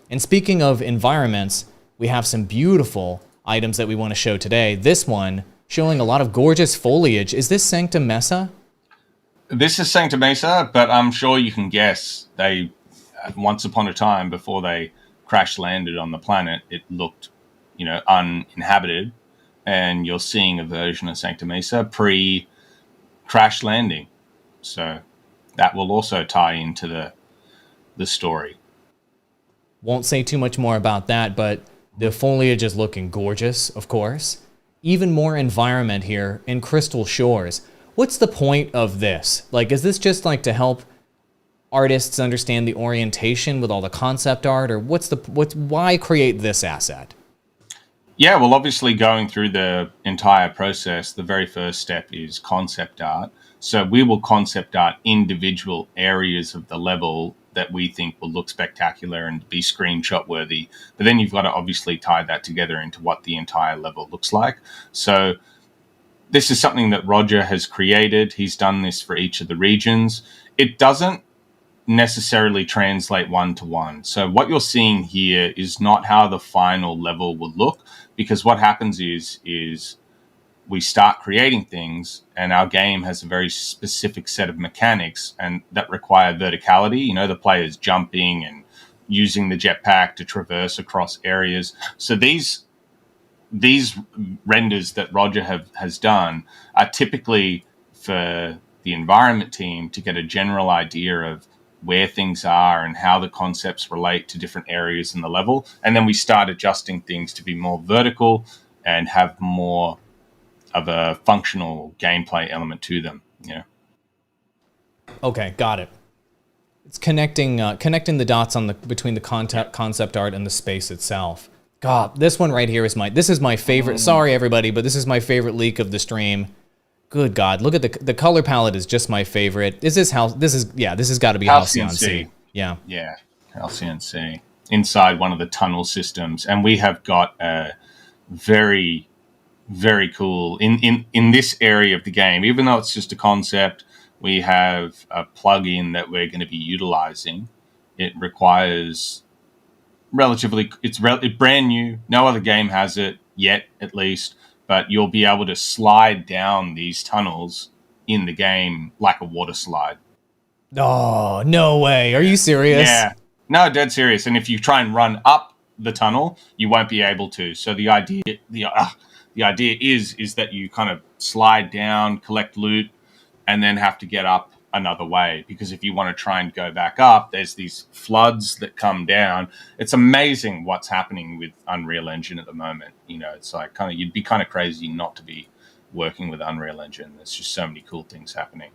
And speaking of environments, we have some beautiful items that we want to show today. This one showing a lot of gorgeous foliage. Is this Sancta Mesa? This is Sancta Mesa, but I'm sure you can guess they, once upon a time, before they crash landed on the planet, it looked, uninhabited. And you're seeing a version of Sancta Mesa pre-crash landing. So that will also tie into the story. Won't say too much more about that, but the foliage is looking gorgeous, of course. Even more environment here in Crystal Shores. What's the point of this? Like, is this just like to help artists understand the orientation with all the concept art, or why create this asset? Yeah, well, obviously going through the entire process, the very first step is concept art. So we will concept art individual areas of the level that we think will look spectacular and be screenshot worthy. But then you've got to obviously tie that together into what the entire level looks like. So this is something that Roger has created. He's done this for each of the regions. It doesn't necessarily translate one-to-one. So what you're seeing here is not how the final level will look, because what happens is we start creating things and our game has a very specific set of mechanics and that require verticality. The players jumping and using the jetpack to traverse across areas. So these renders that Roger has done are typically for the environment team to get a general idea of where things are and how the concepts relate to different areas in the level. And then we start adjusting things to be more vertical and have more of a functional gameplay element to them. Okay, got it. It's connecting the dots between the concept art and the space itself. God, this one right here is my favorite. Sorry everybody, but this is my favorite leak of the stream. Good God, look at the color palette is just my favorite. This has got to be Halcyon C. Yeah, Halcyon C inside one of the tunnel systems, and we have got a very, very cool in this area of the game. Even though it's just a concept, we have a plugin that we're going to be utilizing. It requires it's brand new. No other game has it yet, at least. But you'll be able to slide down these tunnels in the game like a water slide. Oh, no way. Are you serious? Yeah. No, dead serious. And if you try and run up the tunnel, you won't be able to. So the idea is that you kind of slide down, collect loot, and then have to get up another way. Because if you want to try and go back up, there's these floods that come down. It's amazing what's happening with Unreal Engine at the moment. It's like you'd be kind of crazy not to be working with Unreal Engine. There's just so many cool things happening.